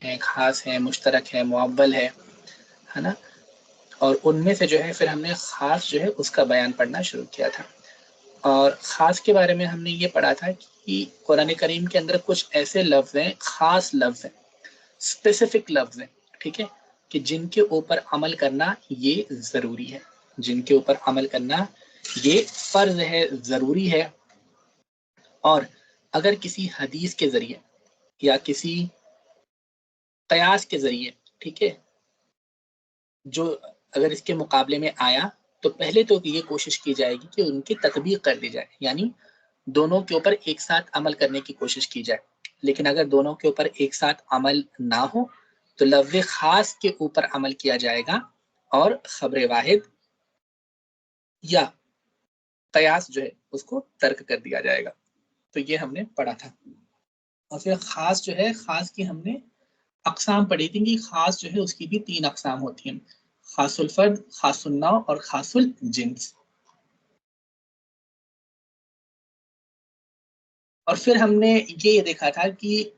हैं, खास हैं, मुश्तरक है, मुअव्वल है ना। और उनमें से जो है फिर हमने खास जो है उसका बयान पढ़ना शुरू किया था। और ख़ास के बारे में हमने ये पढ़ा था कि कुरान करीम के अंदर कुछ ऐसे लफ्ज़ हैं, ख़ास लफ्ज़ हैं, स्पेसिफिक लफ्ज़ हैं, ठीक है, कि जिनके ऊपर अमल करना ये ज़रूरी है, जिनके ऊपर अमल करना ये फ़र्ज़ है, ज़रूरी है। और अगर किसी हदीस के ज़रिए या किसी क़यास के ज़रिए, ठीक है, जो अगर इसके मुकाबले में आया तो पहले तो ये कोशिश की जाएगी कि उनकी तत्बीक कर दी जाए, यानी दोनों के ऊपर एक साथ अमल करने की कोशिश की जाए। लेकिन अगर दोनों के ऊपर एक साथ अमल ना हो तो लफ्ज़ खास के ऊपर अमल किया जाएगा और खबर वाहिद या कयास जो है उसको तर्क कर दिया जाएगा। तो ये हमने पढ़ा था। और फिर खास जो है, खास की हमने अक़साम पढ़ी थी कि खास जो है उसकी भी 3 अक़साम होती हैं, खासुल फर्द, खासुल नौ और खासुल जिन्स। और फिर हमने ये देखा था कि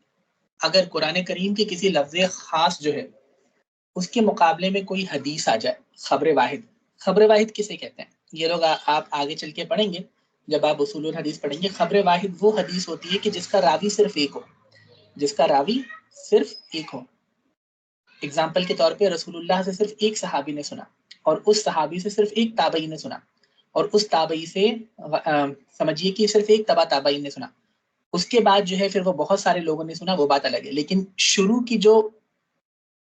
अगर कुरान करीम के किसी लफ्ज़ खास जो है उसके मुकाबले में कोई हदीस आ जाए, खबर वाहिद। खबर वाहिद किसे कहते हैं ये लोग आप आगे चल के पढ़ेंगे, जब आप उसूलुल हदीस पढ़ेंगे। खबर वाहिद वो हदीस होती है कि जिसका रावी सिर्फ एक हो, जिसका रावी सिर्फ एक हो। एग्जाम्पल के तौर पे रसूलुल्लाह से सिर्फ एक सहाबी ने सुना और उस सहाबी से सिर्फ एक ताबई ने सुना और उस ताबई से समझिए कि सिर्फ एक तबा ताबई ने सुना। उसके बाद जो है फिर वो बहुत सारे लोगों ने सुना, वो बात अलग है, लेकिन शुरू की जो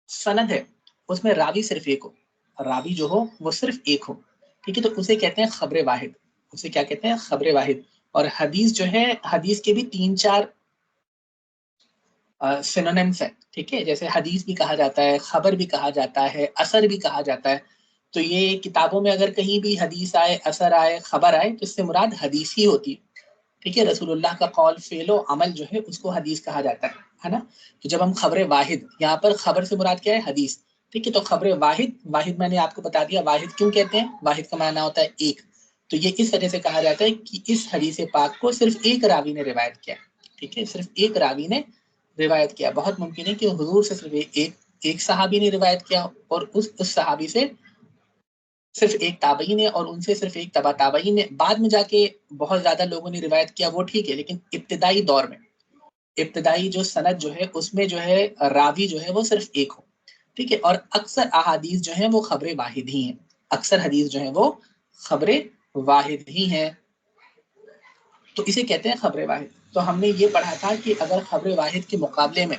सनद है उसमें रावी सिर्फ एक हो, रावी जो हो वो सिर्फ एक हो, ठीक है, तो उसे कहते हैं खबर वाहिद। उसे क्या कहते हैं? खबर वाहिद। और हदीस जो है, हदीस के भी 3-4 सिनोनिम्स है, ठीक है, जैसे हदीस भी कहा जाता है, खबर भी कहा जाता है, असर भी कहा जाता है। तो ये किताबों में अगर कहीं भी हदीस आए, असर आए, खबर आए तो इससे मुराद हदीस ही होती है, ठीक है। रसूलुल्लाह का कौल, फेलो, अमल जो है उसको हदीस कहा जाता है ना। तो जब हम खबर वाहिद, यहाँ पर खबर से मुराद क्या है? हदीस, ठीक है। तो खबर वाहिद, वाहिद मैंने आपको बता दिया वाहिद क्यों कहते हैं, वाहिद का माना होता है एक। तो ये इस वजह से कहा जाता है कि इस हदीस पाक को सिर्फ एक रावी ने रिवायत किया, ठीक है, सिर्फ एक रावी ने रिवायत किया। बहुत मुमकिन है कि हुजूर से सिर्फ एक सहाबी ने रिवायत किया और उस सहाबी से सिर्फ एक ताबई ने और उनसे सिर्फ एक तबा ताबई ने, बाद में जाके बहुत ज्यादा लोगों ने रिवायत किया, वो ठीक है, लेकिन इब्तिदाई दौर में, इब्तिदाई जो सनद जो है उसमें जो है रावी जो है वो सिर्फ एक हो, ठीक है। और अक्सर अहादीस जो है वो खबर वाहिद ही हैं, अक्सर हदीस जो है वो खबर वाहिद ही हैं, तो इसे कहते हैं खबर वाहिद। तो हमने ये पढ़ा था कि अगर खबर वाहिद के मुकाबले में,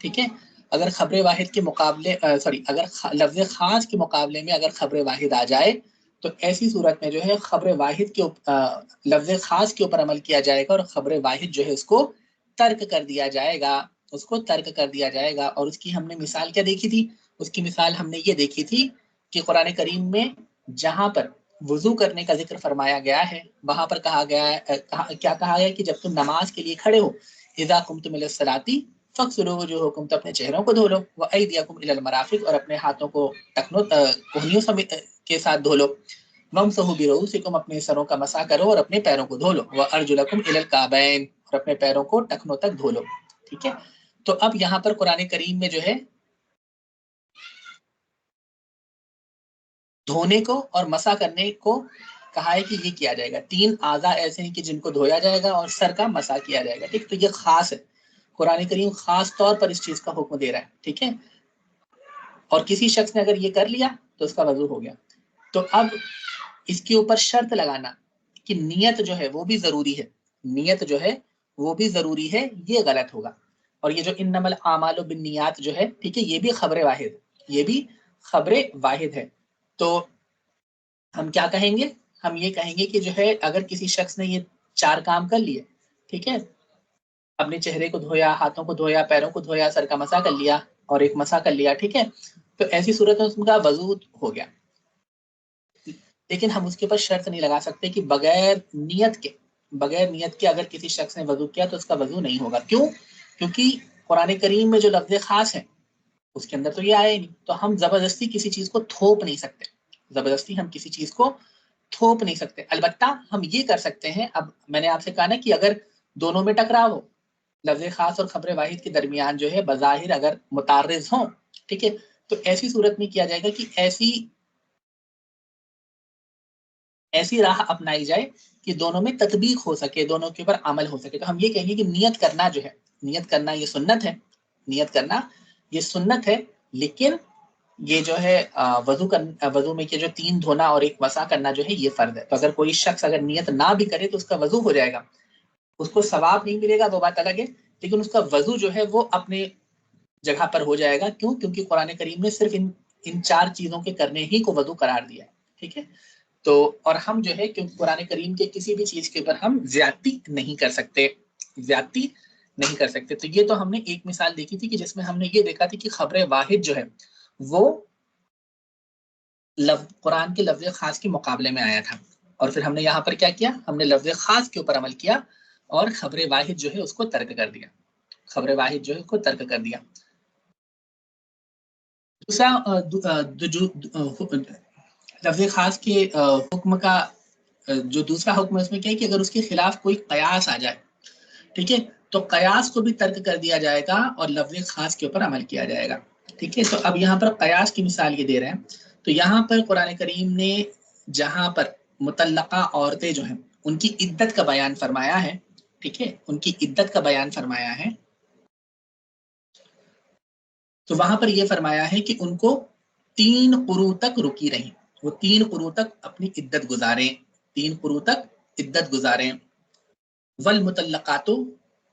ठीक है, अगर खबर वाहिद के मुकाबले सॉरी अगर लफ्ज़ खास के मुकाबले में अगर खबर वाहिद आ जाए तो ऐसी सूरत में जो है खबर वाहिद के लफ्ज़ खास के ऊपर अमल किया जाएगा और खबर वाहिद जो है उसको तर्क कर दिया जाएगा, उसको तर्क कर दिया जाएगा। और उसकी हमने मिसाल क्या देखी थी? उसकी मिसाल हमने ये देखी थी कि कुरान करीम में जहां पर वुजू करने का जिक्र फरमाया गया है वहां पर कहा गया है, क्या कहा गया है कि जब तुम नमाज के लिए खड़े हो, इज़ा कुमतुम इलस्सलाती फक्सुलू वजूहकुम, तो अपने चेहरों को धो लो, व अयदियकुम इलल मराफिक, और अपने हाथों को टखनों कोहनियों समेत के साथ धो लो, वमसहू बिरुऊसिकुम, अपने सरों का मसा करो और अपने पैरों को धो लो, व अर्जुलकुम इलल काबैन, और अपने पैरों को टखनों तक धो लो, ठीक है। तो अब यहाँ पर कुरान करीम में जो है धोने को और मसा करने को कहा है कि ये किया जाएगा। 3 आज़ा ऐसे हैं कि जिनको धोया जाएगा और सर का मसा किया जाएगा, ठीक। तो ये खास है, कुरान करीम खास तौर पर इस चीज का हुक्म दे रहा है, ठीक है। और किसी शख्स ने अगर ये कर लिया तो उसका वजू हो गया। तो अब इसके ऊपर शर्त लगाना कि नियत जो है वो भी जरूरी है, नियत जो है वो भी जरूरी है, ये गलत होगा। और ये जो इन्नमल आमालु बिन्नियात जो है, ठीक है, ये भी खबर वाहिद, ये भी खबर वाहिद है। तो हम क्या कहेंगे? हम ये कहेंगे कि जो है अगर किसी शख्स ने ये 4 काम कर लिए, ठीक है, अपने चेहरे को धोया, हाथों को धोया, पैरों को धोया, सर का मसा कर लिया और एक मसा कर लिया, ठीक है, तो ऐसी सूरत में उसका वजू हो गया। लेकिन हम उसके ऊपर शर्त नहीं लगा सकते कि बगैर नियत के अगर किसी शख्स ने वजू किया तो उसका वजू नहीं होगा। क्यों? क्योंकि कुरान करीम में जो लफ्ज़ खास है उसके अंदर तो ये आया ही नहीं। तो हम जबरदस्ती किसी चीज को थोप नहीं सकते, जबरदस्ती हम किसी चीज को थोप नहीं सकते। अलबत्ता हम ये कर सकते हैं, अब मैंने आपसे कहा ना कि अगर दोनों में टकराव हो, लफ्ज़ खास और खबर वाहिद के दरमियान जो है बज़ाहिर अगर मुतारिज़ हों, ठीक है, तो ऐसी सूरत में किया जाएगा कि ऐसी राह अपनाई जाए कि दोनों में तत्बीक हो सके, दोनों के ऊपर अमल हो सके। तो हम ये कहेंगे कि नियत करना जो है, नियत करना ये सुन्नत है, नियत करना ये सुन्नत है, लेकिन ये जो है वजू में के जो 3 धोना और 1 मसा करना जो है ये फर्ज है। तो अगर कोई शख्स अगर नियत ना भी करे तो उसका वजू हो जाएगा, उसको सवाब नहीं मिलेगा वो बात अलग है, लेकिन उसका वजू जो है वो अपने जगह पर हो जाएगा। क्यों? क्योंकि कुरान करीम ने सिर्फ इन 4 चीजों के करने ही को वजू करार दिया है, ठीक है। तो और हम जो है क्योंकि कुरान करीम के किसी भी चीज के ऊपर हम ज्यादती नहीं कर सकते, ज्यादती नहीं कर सकते। तो ये तो हमने एक मिसाल देखी थी कि जिसमें हमने ये देखा थी कि खबर वाहिद जो है वो कुरान के लफ्ज खास के मुकाबले में आया था, और फिर हमने यहाँ पर क्या किया, हमने लफ्ज खास के ऊपर अमल किया और खबर वाहिद जो है उसको तर्क कर दिया, खबर वाहिद जो है उसको तर्क कर दिया। दूसरा लफ्ज खास के हुक्म का जो दूसरा हुक्म है उसमें क्या है कि अगर उसके खिलाफ कोई कयास आ जाए, ठीक है, तो कयास को भी तर्क कर दिया जाएगा और लफ्ज खास के ऊपर अमल किया जाएगा, ठीक है। तो अब यहाँ पर कयास की मिसाल ये दे रहे हैं। तो यहाँ पर कुरान करीम ने जहां पर मुतल्लका औरतें जो हैं उनकी इद्दत का बयान फरमाया है, ठीक है, उनकी इद्दत का बयान फरमाया है, तो वहां पर यह फरमाया है कि उनको 3 कुरू तक रुकी रही, वो 3 कुरू तक अपनी इद्दत गुजारें, 3 कुरू तक इद्दत गुजारें। वल मुतल्लकातु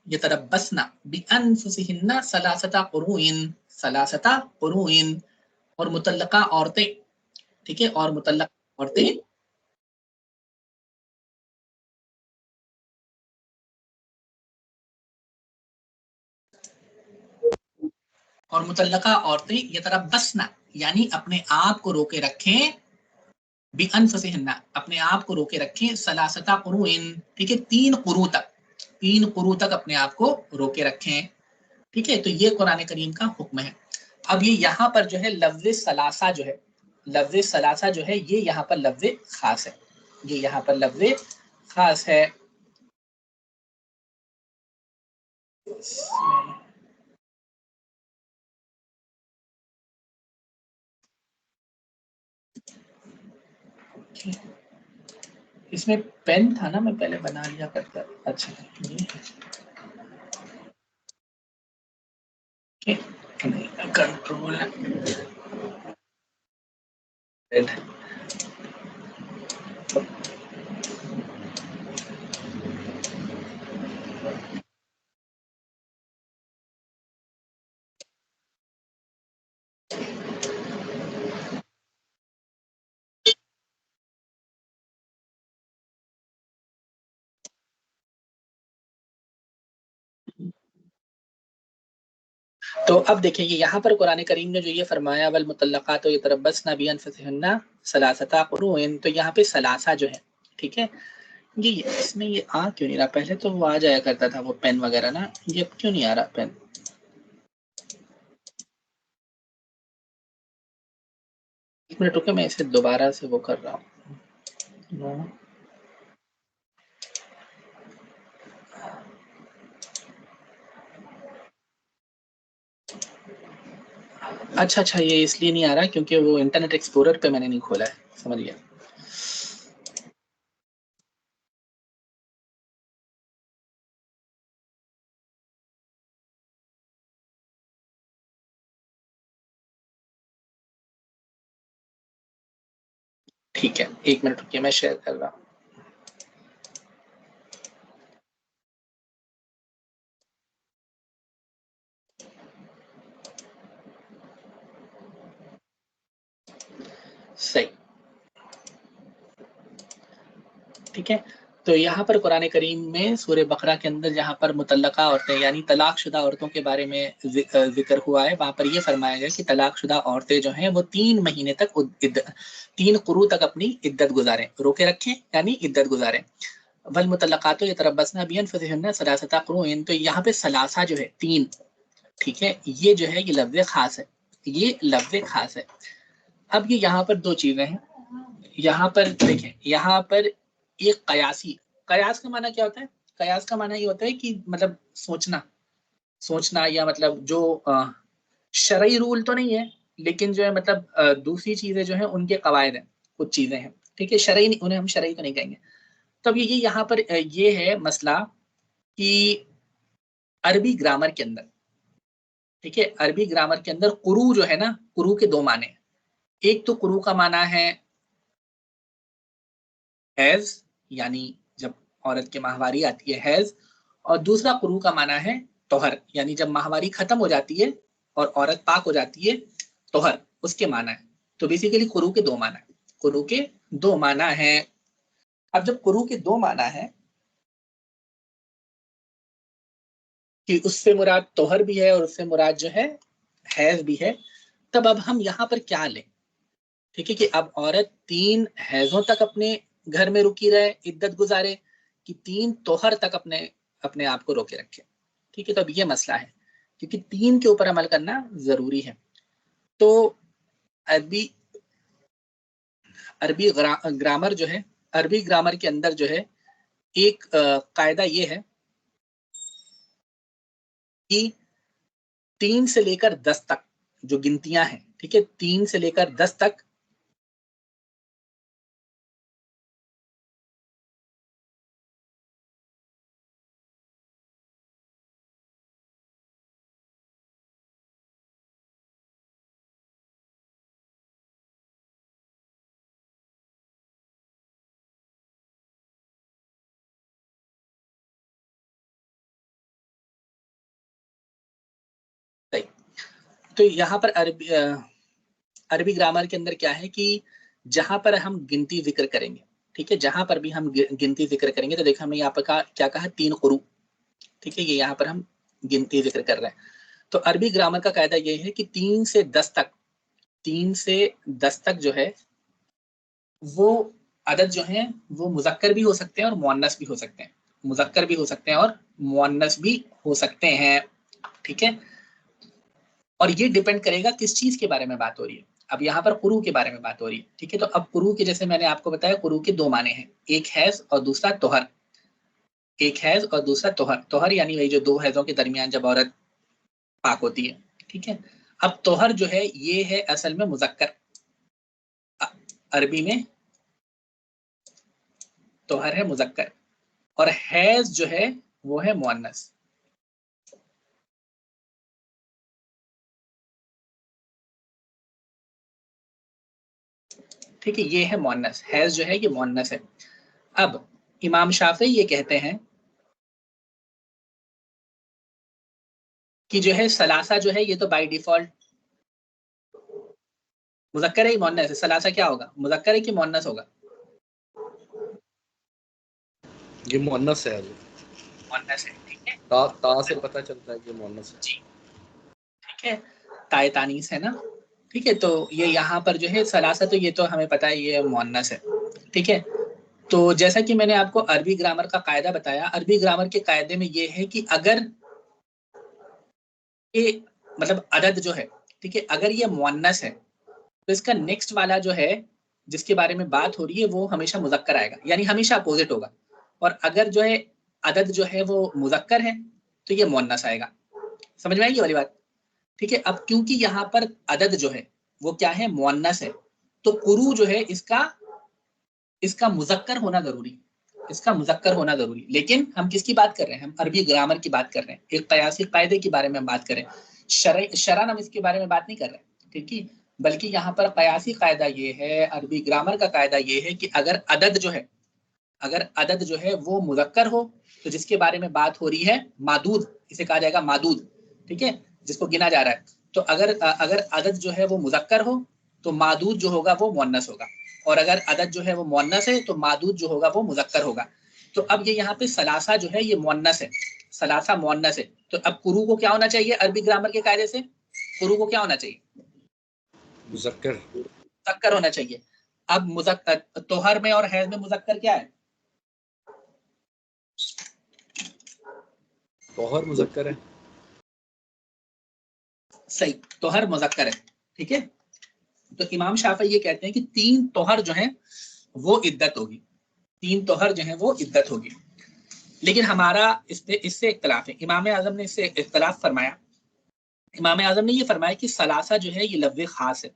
यतरब्बसना बिअनफुसिहिन्ना सलासता कुरूइन, सलासता कुरूइन, और मुतल्लका औरतें, ठीक है, और मुतल्लका औरतें और मुतल्लका औरतें यतरब्बसना यानी अपने आप को रोके रखें, बिअनफुसिहिन्ना अपने आप को रोके रखें, सलासता कुरूइन, ठीक है, 3 कुरू तक, 3 कुरू तक अपने आप को रोके रखें, ठीक है। तो ये कुरान करीम का हुक्म है। अब ये यहाँ पर जो है लफ्ज सलासा जो है, लफ्ज सलासा जो है ये यहाँ पर लफ्ज खास है, ये यहाँ पर लफ्ज खास है। इसमें पेन था ना, मैं पहले बना लिया करता। अच्छा ये नहीं, कंट्रोल तो अब देखिए यहाँ पर कुरान करीम ने जो ये फरमाया वल मुतल्लकात यतरब्बसना बिअनफुसिहिन्ना सलासता कुरूइन, तो यहाँ पे सलासा जो है, ठीक है, ये इसमें ये आ क्यों नहीं रहा? पहले तो वो आ जाया करता था वो पेन वगैरह ना, ये अब क्यों नहीं आ रहा पेन? एक मिनट रुके, मैं इसे दोबारा से वो कर रहा हूँ। अच्छा अच्छा, ये इसलिए नहीं आ रहा क्योंकि वो इंटरनेट एक्सप्लोरर पे मैंने नहीं खोला है, समझ गया। ठीक है, एक मिनट रुकिए, मैं शेयर कर रहा हूँ। सही, ठीक है। तो यहाँ पर कुरान करीम में सूरह बकरा के अंदर जहाँ पर मुतल्लका औरतें यानी तलाकशुदा औरतों के बारे में जिक्र हुआ है, वहां पर यह फरमाया गया कि तलाकशुदा औरतें जो हैं वो 3 महीने तक 3 कुरू तक अपनी इद्दत गुजारें, रोके रखें यानी इद्दत गुजारें। वल मुतल्लकातु यतरब्बसना बिअनफुसिहिन्ना सलासता कुरूइन, तो यहाँ पे सलासा जो है 3, ठीक है, ये जो है ये लफ्ज खास है, ये लफ्ज खास है। अब ये यहाँ पर 2 चीजें हैं, यहाँ पर देखें, यहाँ पर एक कयासी, कयास का माना क्या होता है? कयास का माना ये होता है कि मतलब सोचना, सोचना, या मतलब जो शरई रूल तो नहीं है, लेकिन जो है मतलब दूसरी चीजें जो है उनके कवायद हैं, कुछ चीजें हैं, ठीक है, शरई नहीं, उन्हें हम शरई तो नहीं कहेंगे। तब ये यहाँ पर ये है मसला कि अरबी ग्रामर के अंदर, ठीक है, अरबी ग्रामर के अंदर कुरू जो है ना, कुरू के दो माने हैं। एक तो कुरू का माना है हैज, यानी जब औरत के माहवारी आती है हैज, और दूसरा कुरू का माना है तोहर, यानी जब माहवारी खत्म हो जाती है और औरत पाक हो जाती है, तोहर उसके माना है। तो बेसिकली कुरू के दो माना है, कुरू के दो माना है। अब जब कुरू के दो माना है कि उससे मुराद तोहर भी है और उससे मुराद जो है हैज भी है, तब अब हम यहाँ पर क्या लें, ठीक है, कि अब औरत 3 हैजों तक अपने घर में रुकी रहे, इद्दत गुजारे, कि 3 तोहर तक अपने अपने आप को रोके रखे, ठीक है। तो अब ये मसला है, क्योंकि 3 के ऊपर अमल करना जरूरी है। तो अरबी अरबी ग्रामर जो है, अरबी ग्रामर के अंदर जो है एक कायदा ये है कि 3 से लेकर 10 तक जो गिनतियां हैं, ठीक है, 3 से लेकर 10 तक सही। तो यहाँ पर अरबी ग्रामर के अंदर क्या है कि जहां पर हम गिनती जिक्र करेंगे, ठीक है, जहां पर भी हम गिनती जिक्र करेंगे, तो देखा हमें यहाँ पर क्या कहा, 3 कुरू, ठीक है, ये यहाँ पर हम गिनती जिक्र कर रहे हैं। तो अरबी ग्रामर का कायदा ये है कि 3 से 10 तक, 3 से 10 तक जो है वो अदद जो है वो मुजक्कर भी हो सकते हैं और मुअन्नस भी हो सकते हैं, मुजक्कर भी हो सकते हैं और मुअन्नस भी हो सकते हैं, ठीक है। और ये डिपेंड करेगा किस चीज के बारे में बात हो रही है। अब यहाँ पर कुरू के बारे में बात हो रही है, ठीक है। तो अब कुरू के, जैसे मैंने आपको बताया, कुरू के दो माने हैं, एक हैज और दूसरा तोहर, एक हैज और दूसरा तोहर। तोहर यानी वही जो दो हैजों के दरमियान जब औरत पाक होती है, ठीक है। अब तोहर जो है ये है असल में मुजक्कर, अरबी में तोहर है मुजक्कर, और हैज जो है वो है मुअन्नस, ठीक है, ये है मुअन्नस, हैज जो है ये मुअन्नस है। अब इमाम शाफी ये कहते हैं कि जो है सलासा जो है ये तो बाय डिफॉल्ट मुजक्कर है ही मुअन्नस है। सलासा क्या होगा, मुजक्कर है कि मुअन्नस होगा? ये मुअन्नस है, मुअन्नस है, ठीक है, ता से पता चलता है कि मुअन्नस है जी, ठीक है, ताए तानीस है ना, ठीक है। तो ये यहाँ पर जो है सलासा, तो ये तो हमें पता है ये मुअन्नस है, ठीक है। तो जैसा कि मैंने आपको अरबी ग्रामर का कायदा बताया, अरबी ग्रामर के कायदे में ये है कि अगर ये मतलब अदद जो है, ठीक है, अगर ये मुअन्नस है तो इसका नेक्स्ट वाला जो है जिसके बारे में बात हो रही है वो हमेशा मुजक्कर आएगा, यानी हमेशा अपोजिट होगा। और अगर जो है अदद जो है वो मुजक्कर है तो ये मुअन्नस आएगा। समझ में आएगी वाली बात, ठीक है। अब क्योंकि यहाँ पर अदद जो है वो क्या है, मुअन्नस है, तो कुरू जो है इसका इसका मुजक्कर होना जरूरी, इसका मुजक्कर होना जरूरी। लेकिन हम किसकी बात कर रहे हैं, हम अरबी ग्रामर की बात कर रहे हैं, एक कयासी कायदे के बारे में हम बात कर रहे हैं, शरन हम इसके बारे में बात नहीं कर रहे हैं, ठीक है। बल्कि यहाँ पर कयासी कायदा ये है, अरबी ग्रामर का कायदा ये है कि अगर अदद जो है, अगर अदद जो है वो मुजक्कर हो, तो जिसके बारे में बात हो रही है मादूद, इसे कहा जाएगा मादूद, ठीक है, जिसको गिना जा रहा है। तो अगर अदद जो है वो मुजक्कर हो तो मादूद जो होगा वो मुअन्नस होगा, और अगर अदद जो है वो मुअन्नस है तो मादूद जो होगा वो मुजक्कर होगा। तो अब ये यहाँ पे सलासा जो है ये मुअन्नस है, सलासा मुअन्नस है। तो अब कुरू को क्या होना चाहिए अरबी ग्रामर के कायदे से, कुरू को क्या होना चाहिए, मुजक्कर, मुजक्कर होना चाहिए। अब मुजक्कर तोहर में और हैज में मुजक्कर क्या है, तोहर मुजक्कर है, सही, तोहर मुजक्कर है, ठीक है। तो इमाम शाफी ये कहते हैं कि 3 तोहर जो है वो इद्दत होगी, 3 तोहर जो है वो इद्दत होगी। लेकिन हमारा इससे इख्तलाफ है। इमाम आजम ने इससे इख्तलाफ फरमाया। इमाम आजम ने ये फरमाया कि सलासा जो है ये लफ्ज़ खास है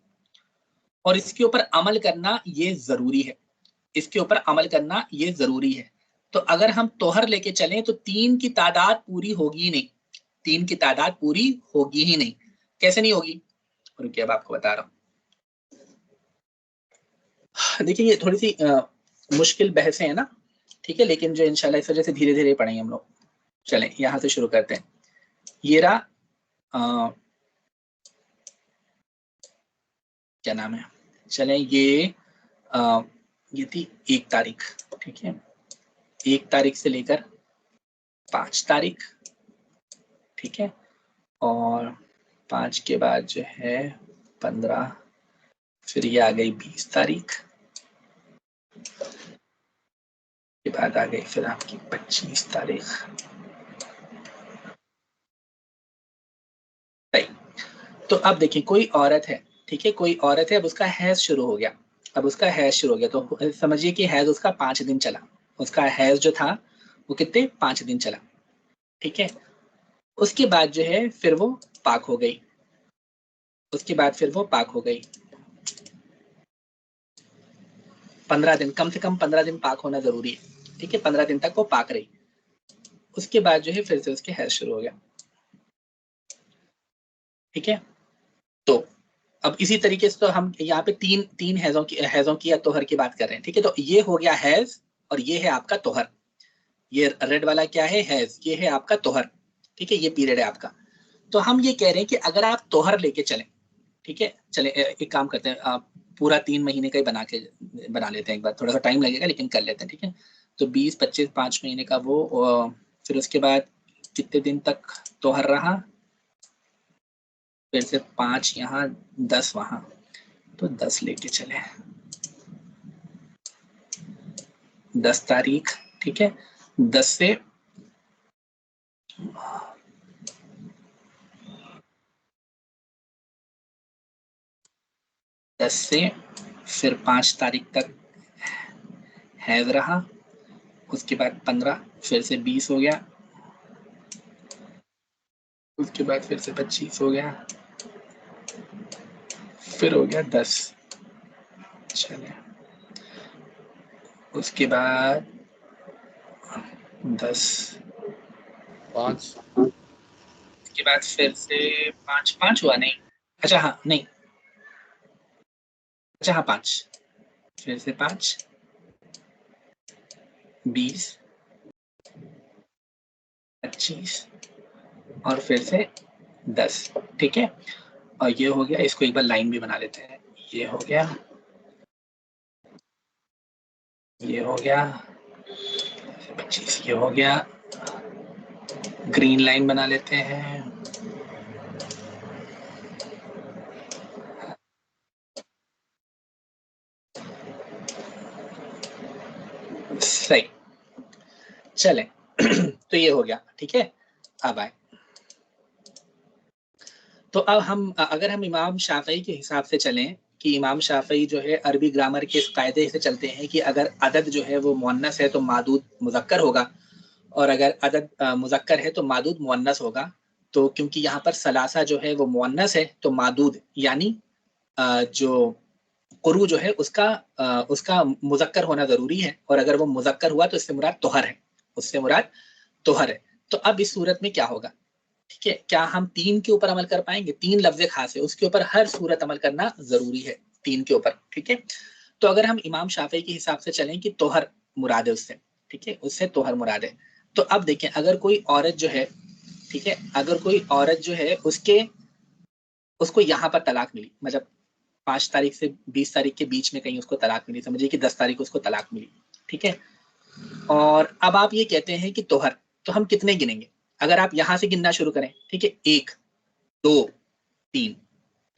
और इसके ऊपर अमल करना ये जरूरी है, इसके ऊपर अमल करना ये जरूरी है। तो अगर हम तोहर लेके चलें तो 3 की तादाद पूरी होगी ही नहीं, 3 की तादाद पूरी होगी ही नहीं। कैसे नहीं होगी? रुकिए अब आपको बता रहा हूं। देखिए ये थोड़ी सी मुश्किल बहसें हैं ना, ठीक है, लेकिन जो इंशाल्लाह इस वजह से धीरे धीरे पढ़ेंगे हम लोग। चलें यहां से शुरू करते हैं। ये रहा क्या नाम है, चलें ये थी 1 तारीख, ठीक है, 1 तारीख से लेकर 5 तारीख, ठीक है, और 5 के बाद जो है 15, फिर ये आ गई 20 तारीख के बाद आ गई फिर आपकी 25 तारीख। सही। तो अब देखिए कोई औरत है, ठीक है, कोई औरत है, अब उसका हैज शुरू हो गया, अब उसका हैज शुरू हो गया, तो समझिए कि हैज उसका 5 दिन चला, उसका हैज जो था वो कितने 5 दिन चला, ठीक है। उसके बाद जो है फिर वो पाक हो गई, उसके बाद फिर वो पाक हो गई। 15 दिन, कम से कम 15 दिन पाक होना जरूरी है, ठीक है, 15 दिन तक वो पाक रही। उसके बाद जो है फिर से उसके हैज शुरू हो गया, ठीक है। तो अब इसी तरीके से तो हम यहाँ पे तीन हैजों की या तोहर की बात कर रहे हैं, ठीक है। तो ये हो गया हैज और ये है आपका तोहर, ये रेड वाला क्या है हैज, ये है आपका तोहर, ठीक है, ये पीरियड है आपका। तो हम ये कह रहे हैं कि अगर आप तोहर लेके चलें, ठीक है, चले एक काम करते हैं, आप पूरा 3 महीने का ही बना लेते हैं एक बार, थोड़ा सा टाइम लगेगा लेकिन कर लेते हैं, ठीक है। तो 20, 25, 5 महीने का वो, फिर उसके बाद कितने दिन तक तोहर रहा, फिर से 5 यहाँ 10 वहां, तो 10 लेके चले, 10 तारीख, ठीक है, 10 से फिर 5 तारीख तक हैज रहा, उसके बाद 15, फिर से 20 हो गया, उसके बाद फिर से 25 हो गया, फिर हो गया 10, चले, उसके बाद 10, 5 उसके बाद फिर से 5 हुआ नहीं, अच्छा हाँ नहीं, अच्छा हाँ 5, फिर से 5, 20, 25 और फिर से 10, ठीक है। और ये हो गया, इसको एक बार लाइन भी बना लेते हैं, ये हो गया, ये हो गया 25, ये हो गया, ग्रीन लाइन बना लेते हैं, सही, चले तो ये हो गया, ठीक है। अब आए, तो अब हम अगर हम इमाम शाफई के हिसाब से चलें कि इमाम शाफई जो है अरबी ग्रामर के इस कायदे से चलते हैं कि अगर अदद जो है वो मुअन्नस है तो मादूद मुज़क्कर होगा, और अगर अदद मुज़क्कर है तो मादूद मुअन्नस होगा। तो क्योंकि यहाँ पर सलासा जो है वो मुअन्नस है तो मादूद यानी जो कुरू जो है उसका मुज़क्कर होना जरूरी है, और अगर वो मुज़क्कर हुआ तो इससे मुराद तोहर है, उससे मुराद तोहर है। तो अब इस सूरत में क्या होगा, ठीक है, क्या हम 3 के ऊपर अमल कर पाएंगे? 3 लफ्ज़ खास है, उसके ऊपर हर सूरत अमल करना जरूरी है 3 के ऊपर, ठीक है। तो अगर हम इमाम शाफी के हिसाब से चलें कि तोहर मुराद है उससे, ठीक है, उससे तोहर मुराद है, तो अब देखें अगर कोई औरत जो है, ठीक है, अगर कोई औरत जो है उसको यहाँ पर तलाक मिली, मतलब 5 तारीख से 20 तारीख के बीच में कहीं उसको तलाक मिली, समझिए कि 10 तारीख उसको तलाक मिली, ठीक है। और अब आप ये कहते हैं कि तोहर, तो हम कितने गिनेंगे? अगर आप यहां से गिनना शुरू करें, ठीक है, 1, 2, 3,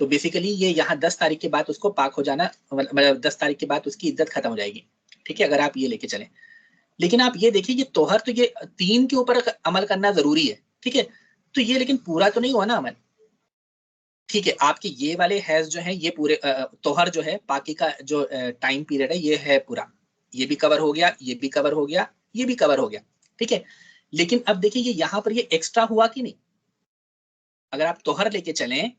तो बेसिकली ये यहाँ 10 तारीख के बाद उसको पाक हो जाना, मतलब 10 तारीख के बाद उसकी इज्जत खत्म हो जाएगी, ठीक है, अगर आप ये लेके चलें। लेकिन आप ये देखिए कि तोहर तो ये 3 के ऊपर अमल करना जरूरी है, ठीक है, तो ये लेकिन पूरा तो नहीं हुआ ना अमल, ठीक है। आपके ये वाले हैज जो है ये पूरे तोहर जो है पाकी का जो टाइम पीरियड है ये है पूरा, ये भी कवर हो गया, ये भी कवर हो गया, ये भी कवर हो गया, ठीक है। लेकिन अब देखिए ये यहाँ पर ये एक्स्ट्रा हुआ कि नहीं, अगर आप तोहर लेके चलें,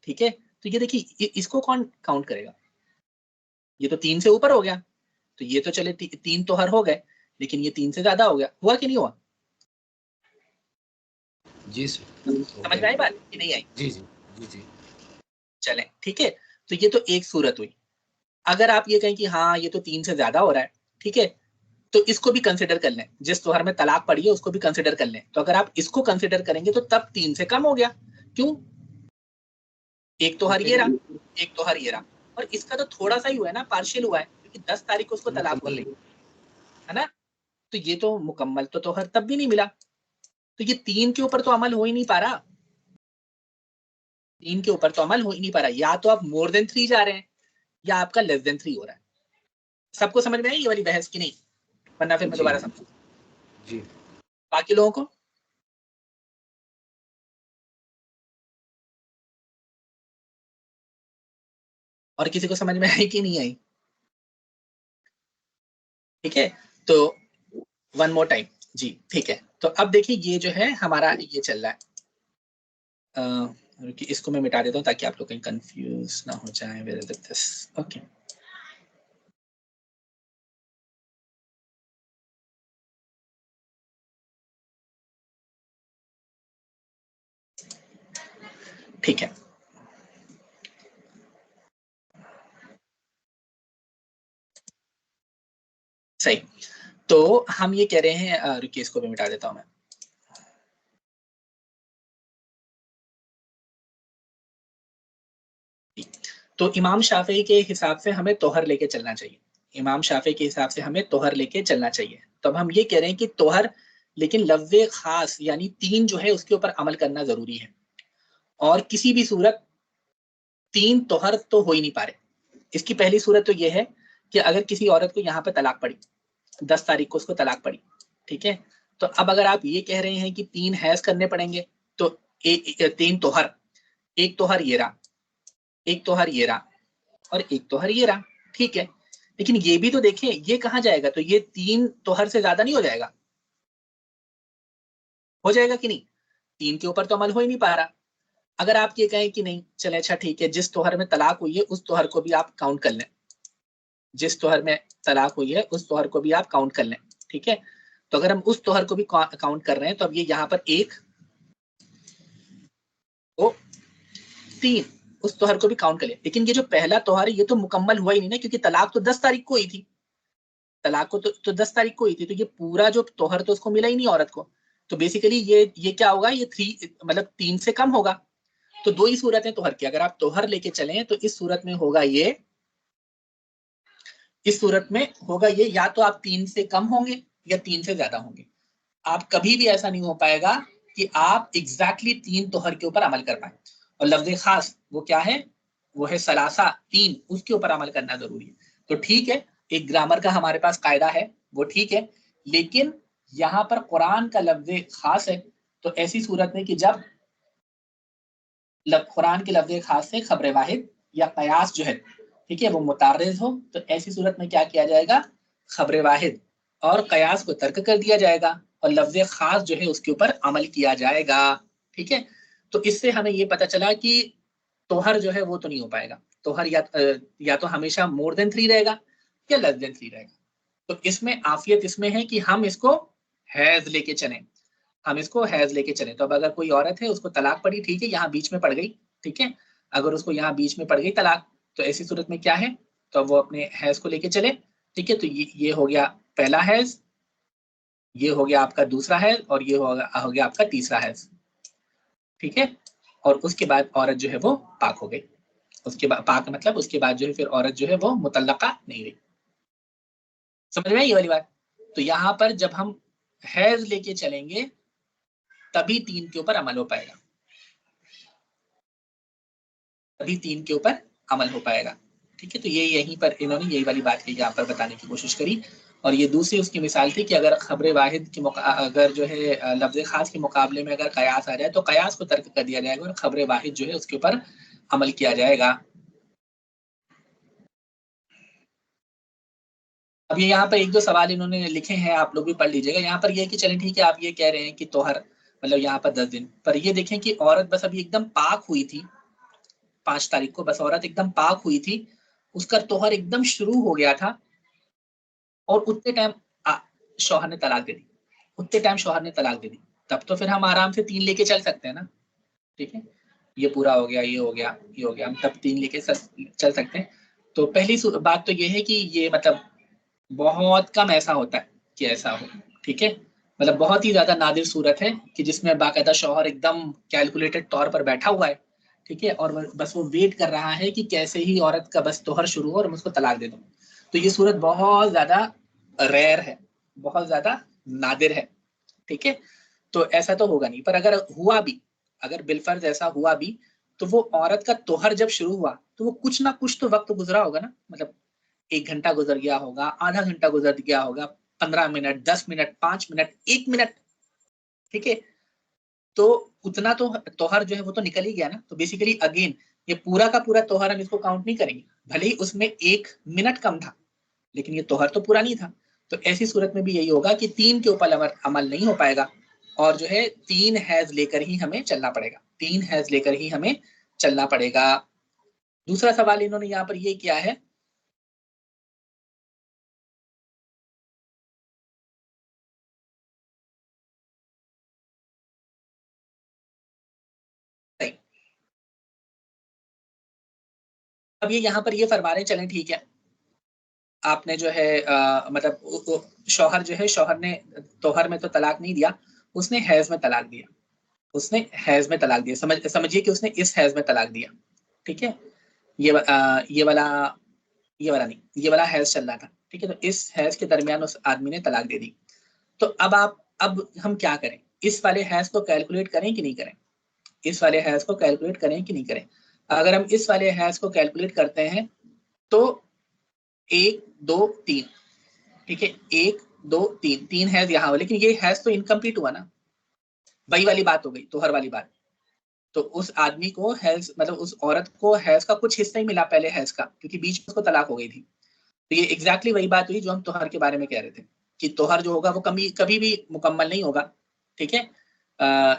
ठीक है, तो ये देखिए इसको कौन काउंट करेगा, ये तो 3 से ऊपर हो गया, तो ये तो चले 3 तोहर हो गए, लेकिन ये 3 से ज्यादा हो गया, हुआ कि नहीं हुआ? जी सर, हो समझ गया। में आई बात कि नहीं आई? जी जी जी जी। चलें, ठीक है। तो ये तो एक सूरत हुई। अगर आप ये कहें कि हाँ ये तो 3 से ज्यादा हो रहा है, ठीक है, तो इसको भी कंसिडर कर लें, जिस तोहर में तलाक पड़ी है उसको भी कंसिडर कर लें। तो अगर आप इसको कंसिडर करेंगे तो तब 3 से कम हो गया, क्यों? एक तोहर ये रहा, एक तोहर ये रहा, और इसका तो थोड़ा सा ही हुआ है ना, पार्शियल हुआ है, क्योंकि 10 तारीख को उसको तलाक हो गई, है ना। तो ये तो मुकम्मल तो तोहर तब भी नहीं मिला, तो ये 3 के ऊपर तो अमल हो ही नहीं पा रहा, 3 के ऊपर तो अमल हो ही नहीं पा रहा। या तो आप मोर देन 3 जा रहे हैं, या आपका लेस देन 3 हो रहा है। सबको समझ में आई ये वाली बहस की नहीं? वरना फिर मैं दोबारा समझू जी। बाकी लोगों को। और किसी को समझ में आई कि नहीं आई? ठीक है, तो वन मोर टाइम जी, ठीक है। तो अब देखिए ये जो है हमारा ये चल रहा है, कि इसको मैं मिटा देता हूँ ताकि आप लोग कहीं कंफ्यूज ना हो जाए। Where is this? ओके, ठीक है, सही। तो हम ये कह रहे हैं, रुकिए इसको भी मिटा देता हूँ मैं। तो इमाम शाफी के हिसाब से हमें तोहर लेके चलना चाहिए, इमाम शाफी के हिसाब से हमें तोहर लेके चलना चाहिए। तो अब हम ये कह रहे हैं कि तोहर, लेकिन लव्वे खास यानी 3 जो है उसके ऊपर अमल करना जरूरी है, और किसी भी सूरत 3 तोहर तो हो ही नहीं पा रहे। इसकी पहली सूरत तो ये है कि अगर किसी औरत को यहाँ पे तलाक पड़ी, 10 तारीख को उसको तलाक पड़ी, ठीक है, तो अब अगर आप ये कह रहे हैं कि 3 हैज करने पड़ेंगे, तो 3 तोहर, एक तोहर ये रहा, एक तोहर ये रहा, और एक तोहर ये रहा, ठीक है। लेकिन ये भी तो देखें ये कहाँ जाएगा, तो ये 3 तोहर से ज्यादा नहीं हो जाएगा? हो जाएगा कि नहीं? 3 के ऊपर तो अमल हो ही नहीं पा रहा। अगर आप ये कहें कि नहीं चले अच्छा ठीक है, जिस तोहर में तलाक हुई है उस तोहर को भी आप काउंट कर लें, जिस तोहर में तलाक हुई है उस तोहर को भी आप काउंट कर लें, ठीक है। तो अगर हम उस तोहर को भी काउंट कर रहे हैं तो अब ये यहाँ पर 1 2 3, उस तोहर को भी काउंट कर ले। लेकिन ये जो पहला तोहर है ये तो मुकम्मल हुआ ही नहीं ना, क्योंकि तलाक तो 10 तारीख को हुई थी, तलाक को तो 10 तारीख को हुई थी, तो ये पूरा जो तोहर तो उसको मिला ही नहीं औरत को। तो बेसिकली ये क्या होगा, ये 3 मतलब 3 से कम होगा। तो 2 ही सूरतें तोहर की, अगर आप तोहर लेके चलें तो इस सूरत में होगा ये, इस सूरत में होगा ये, या तो आप 3 से कम होंगे या 3 से ज्यादा होंगे। आप कभी भी ऐसा नहीं हो पाएगा कि आप एग्जैक्टली 3 तोहर के ऊपर अमल कर पाए। और लफ्ज खास वो क्या है, वो है सलासा 3, उसके ऊपर अमल करना जरूरी है। तो ठीक है, एक ग्रामर का हमारे पास कायदा है, वो ठीक है, लेकिन यहाँ पर कुरान का लफ्ज खास है, तो ऐसी सूरत में कि जब कुरान के लफ्ज खास से खबर वाहिद या कयास जो है, ठीक है, वो मुतारिज हो, तो ऐसी सूरत में क्या किया जाएगा, खबर वाहिद और कयास को तर्क कर दिया जाएगा, और लफ्ज खास जो है उसके ऊपर अमल किया जाएगा, ठीक है। तो इससे हमें ये पता चला कि तोहर जो है वो तो नहीं हो पाएगा, तोहर या तो हमेशा मोर देन 3 रहेगा या लेस देन 3 रहेगा। तो इसमें आफियत इसमें है कि हम इसको हैज लेके चलें, हम इसको हैज लेके चले। तो अब अगर कोई औरत है उसको तलाक पड़ी, ठीक है, यहाँ बीच में पड़ गई, ठीक है, अगर उसको यहाँ बीच में पड़ गई तलाक, तो ऐसी सूरत में क्या है, तो वो अपने हैज को लेके चले, ठीक है। तो ये हो गया पहला हैज, ये हो गया आपका दूसरा हैज, और ये हो गया आपका तीसरा हैज, ठीक है। और उसके बाद औरत जो है वो पाक हो गई, उसके बाद पाक मतलब उसके बाद जो है फिर औरत जो है वो मुतल्लका नहीं रही। समझ में आई ये वाली बात? तो यहाँ पर जब हम हैज लेके चलेंगे तभी 3 के ऊपर अमल हो पाएगा, तभी 3 के ऊपर अमल हो पाएगा, ठीक है। तो ये यहीं पर इन्होंने यही वाली बात यहाँ पर बताने की कोशिश करी। और ये दूसरी उसकी मिसाल थी कि अगर खबर वाहिद की अगर जो है लफ्ज खास के मुकाबले में अगर कयास आ जाए तो कयास को तर्क कर दिया जाएगा और खबर वाहिद जो है उसके ऊपर अमल किया जाएगा। अब ये यहाँ पर एक दो सवाल इन्होंने लिखे हैं, आप लोग भी पढ़ लीजिएगा। यहाँ पर ये है कि चलें ठीक है, आप ये कह रहे हैं कि तोहर मतलब यहाँ पर 10 दिन, पर ये देखें कि औरत बस अभी एकदम पाक हुई थी 5 तारीख को, बस औरत एकदम पाक हुई थी, उसका तोहर एकदम शुरू हो गया था और उतने टाइम शौहर ने तलाक दे दी, उतने टाइम शौहर ने तलाक दे दी, तब तो फिर हम आराम से 3 लेके चल सकते हैं ना। ठीक है, ये पूरा हो गया, ये हो गया, ये हो गया, हम तब 3 लेके चल सकते हैं। तो पहली बात तो ये है कि ये मतलब बहुत कम ऐसा होता है कि ऐसा हो। ठीक है, मतलब बहुत ही ज्यादा नादिर सूरत है कि जिसमें बाकायदा शौहर एकदम कैलकुलेटेड तौर पर बैठा हुआ है। ठीक है, और बस वो वेट कर रहा है कि कैसे ही औरत का बस तोहर शुरू हो और मैं उसको तलाक दे दूं। तो ये सूरत बहुत ज्यादा रेयर है, बहुत ज्यादा नादिर है। ठीक है, तो ऐसा तो होगा नहीं, पर अगर हुआ भी, अगर बिलफर्ज ऐसा हुआ भी, तो वो औरत का तोहर जब शुरू हुआ तो वो कुछ ना कुछ तो वक्त गुजरा होगा ना, मतलब 1 घंटा गुजर गया होगा, आधा घंटा गुजर गया होगा, 15 मिनट, 10 मिनट, 5 मिनट, 1 मिनट। ठीक है, तो उतना तो तोहर जो है वो तो निकल ही गया ना। तो बेसिकली अगेन ये पूरा का पूरा तोहर हम इसको काउंट नहीं करेंगे, भले ही उसमें 1 मिनट कम था, लेकिन ये तोहर तो पूरा नहीं था। तो ऐसी सूरत में भी यही होगा कि 3 के ऊपर अमल नहीं हो पाएगा, और जो है 3 हैज लेकर ही हमें चलना पड़ेगा, 3 हैज लेकर ही हमें चलना पड़ेगा। दूसरा सवाल इन्होंने यहाँ पर ये किया है, अब ये यहाँ पर ये फरमा रहे चलें ठीक है, आपने जो है मतलब शौहर जो है, शौहर ने तोहर में तो तलाक नहीं दिया, उसने हैज में तलाक दिया, उसने हैज में तलाक दिया, समझिए कि उसने इस हैज में तलाक दिया। ठीक है, ये वाला, ये वाला नहीं, ये वाला हैज चल रहा था। ठीक है, तो इस हैज के दरमियान उस आदमी ने तलाक दे दी। तो अब हम क्या करें, इस वाले हैज को कैलकुलेट करें कि नहीं करें, इस वाले हैज को कैलकुलेट करें कि नहीं करें। अगर हम इस वाले हैज को कैलकुलेट करते हैं तो 1 2 3, ठीक है, 1 2 3, 3 हैज यहाँ, लेकिन ये हैज तो इनकम्प्लीट हुआ ना, वही वाली बात हो गई, तो हर वाली बात। तो उस आदमी को हैज मतलब उस औरत को हैज का कुछ हिस्सा ही मिला पहले हैज का, क्योंकि बीच में उसको तलाक हो गई थी। तो ये एग्जैक्टली वही बात हुई जो हम तोहर के बारे में कह रहे थे, कि तोहर जो होगा वो कभी कभी भी मुकम्मल नहीं होगा। ठीक है,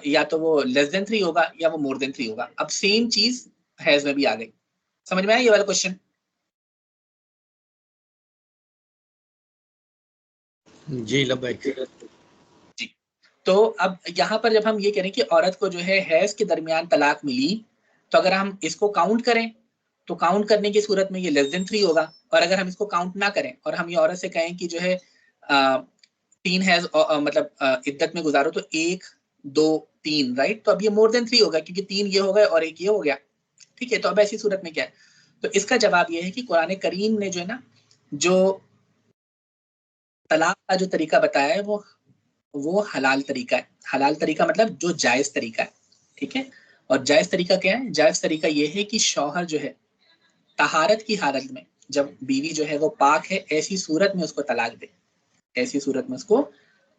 या तो वो लेस देन 3 होगा या वो मोर देन 3 होगा। अब सेम चीज हैज में भी आ गई। समझ में आया ये वाला क्वेश्चन? जी लबैक। जी। तो अब यहाँ पर जब हम ये कह रहे हैं कि औरत को जो है हैज के दरमियान तलाक मिली, तो अगर हम इसको काउंट करें तो काउंट करने की सूरत में ये लेस देन 3 होगा। और अगर हम इसको काउंट ना करें और हम ये औरत से कहें कि जो है 3 हैज मतलब इद्दत में गुजारो, तो 1 2 3, राइट, तो अब ये मोर देन 3 होगा, क्योंकि 3 ये हो गए और 1 ये हो गया। ठीक है, तो अब ऐसी सूरत में क्या है, तो इसका जवाब ये है कि कुरान करीम ने जो है ना, जो तलाक का जो तरीका बताया है वो हलाल तरीका है। हलाल तरीका मतलब जो जायज तरीका है। ठीक है, और जायज तरीका क्या है? जायज तरीका ये है कि शौहर जो है तहारत की हालत में, जब बीवी जो है वो पाक है, ऐसी सूरत में उसको तलाक दे, ऐसी सूरत में उसको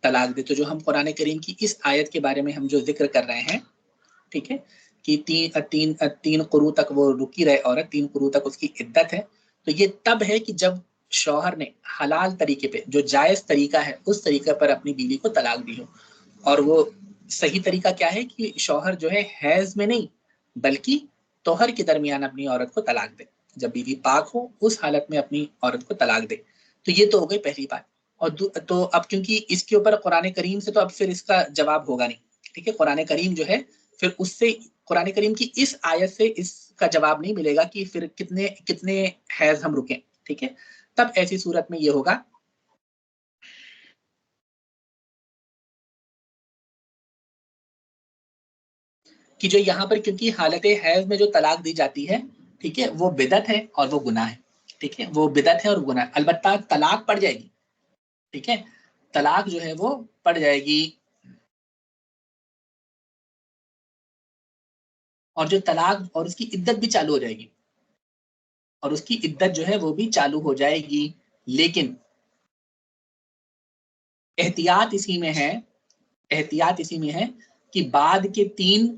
तलाक दे। तो जो हम कुरान करीम की इस आयत के बारे में हम जो जिक्र कर रहे हैं, ठीक है, कि तीन कुरू तक वो रुकी रहे औरत, 3 कुरू तक उसकी इद्दत है, तो ये तब है कि जब शौहर ने हलाल तरीके पे, जो जायज तरीका है, उस तरीके पर अपनी बीवी को तलाक दी हो। और वो सही तरीका क्या है कि शौहर जो है हैज में नहीं बल्कि तोहर के दरमियान अपनी औरत को तलाक दे, जब बीवी पाक हो उस हालत में अपनी औरत को तलाक दे। तो ये तो हो गई पहली बात। और तो अब क्योंकि इसके ऊपर कुरान करीम से तो अब फिर इसका जवाब होगा नहीं। ठीक है, कुरान करीम जो है फिर उससे, कुरान करीम की इस आयत से इसका जवाब नहीं मिलेगा कि फिर कितने कितने हैज हम रुके। ठीक है, तब ऐसी सूरत में ये होगा कि जो यहाँ पर, क्योंकि हालत हैज में जो तलाक दी जाती है, ठीक है, वो बिदत है और वो गुनाह है। ठीक है, वो बिदत है और गुनाह है, अलबत्ता तलाक पड़ जाएगी। ठीक है, तलाक जो है वो पड़ जाएगी, और जो तलाक और उसकी इद्दत भी चालू हो जाएगी, और उसकी इद्दत जो है वो भी चालू हो जाएगी। लेकिन एहतियात इसी में है, एहतियात इसी में है कि बाद के 3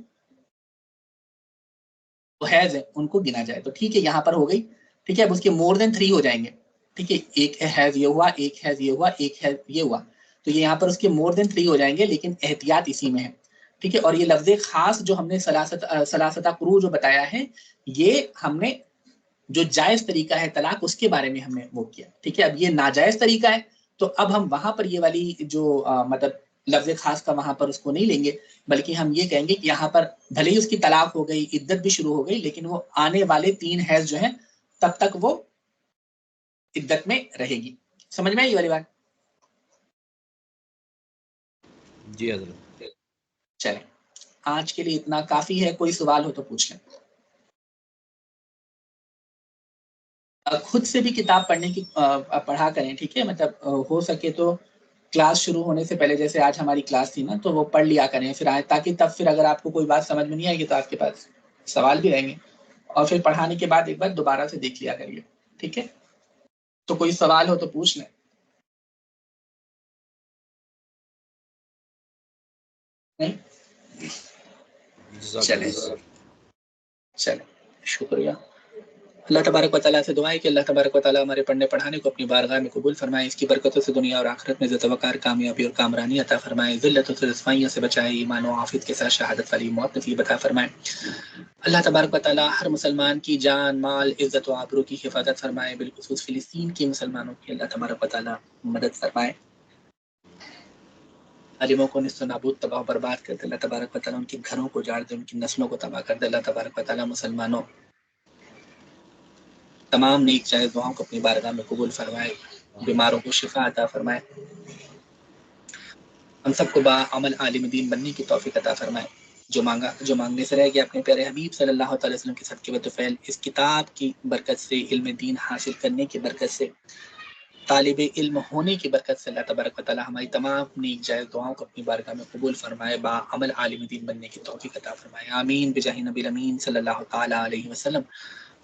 हैज है उनको गिना जाए। तो ठीक है, यहाँ पर हो गई। ठीक है, अब उसके मोर देन 3 हो जाएंगे, ठीक है, एक हैज ये हुआ, एक हैज ये हुआ, एक हैज ये हुआ, तो ये यहाँ पर उसके मोर देन 3 हो जाएंगे, लेकिन एहतियात इसी में है। ठीक है, और ये लफ्ज़ खास जो हमने सलासता कुरू जो बताया है, ये हमने जो जायज तरीका है तलाक उसके बारे में हमने वो किया। ठीक है, अब ये नाजायज तरीका है, तो अब हम वहां पर ये वाली जो मतलब लफ्ज़ खास का वहां पर उसको नहीं लेंगे, बल्कि हम ये कहेंगे कि यहाँ पर भले ही उसकी तलाक हो गई, इद्दत भी शुरू हो गई, लेकिन वो आने वाले 3 हैज जो है तब तक वो इद्दत में रहेगी। समझ में आई ये वाली बात? जी हजरत। चले, आज के लिए इतना काफी है, कोई सवाल हो तो पूछ लें। खुद से भी किताब पढ़ने की पढ़ा करें, ठीक है, मतलब हो सके तो क्लास शुरू होने से पहले, जैसे आज हमारी क्लास थी ना, तो वो पढ़ लिया करें फिर आए, ताकि तब फिर अगर आपको कोई बात समझ में नहीं आएगी तो आपके पास सवाल भी रहेंगे, और फिर पढ़ाने के बाद एक बार दोबारा से देख लिया करिए। ठीक है, तो कोई सवाल हो तो पूछ लें। नहीं, चले चले, शुक्रिया। अल्लाह तबारक व तआला से दुआ है कि अल्लाह तबारक व तआला हमारे पढ़ने पढ़ाने को अपनी बारगाह में कबूल फरमाए, इसकी बरकतों से दुनिया और आखिरत में इज़्ज़त वक़ार, कामयाबी और कामरानी अता फरमाए, ज़िल्लत और रसवाइयों से बचाए, ईमान और आफियत के साथ शहादत वाली मौत नसीब अता फरमाए। अल्लाह तबारक व तआला हर मुसलमान की जान, माल, इज़्ज़त व आबरू की हिफाजत फरमाए, बिलखुसूस फ़िलिस्तीन के मुसलमानों की अल्लाह तबारक व तआला मदद फरमाए। अलिमों को निस्तो नाबूद तबाह बर्बाद कर दे अल्लाह तबारक व तआला, उनके घरों को उजाड़ दे, उनकी नस्लों को तबाह कर दे अल्लाह तबारक व तआला। मुसलमानों तमाम नेक जायज़ दुआओं को अपनी बारगाह में कबूल फरमाए, बीमारों को शिफा अता फरमाए, हम सबको बाअमल आलिम दीन बनने की तौफीक अता फरमाए। जो मांगने से रह गया, अपने प्यारे हबीब सल्लल्लाहु अलैहि वसल्लम के सदक़े व तुफ़ैल इस किताब की बरकत से, इल्म दीन हासिल करने की बरकत से, तालिबे इल्म होने की बरकत से अल्लाह तबारक व तआला हमारी तमाम नेक जायज़ दुआओं को अपनी बारगाह में कबूल फरमाए, बाअमल आलिम दीन बनने की तौफीक अता फरमाए। आमीन बिजाहि नबील अमीन सल्लल्लाहु तआला अलैहि वसल्लम।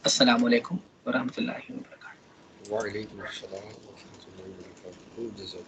अस्सलामु अलैकुम व रहमतुल्लाहि व बरकातहू। वालेकुम अस्सलाम व रहमतुल्लाहि व बरकातहू।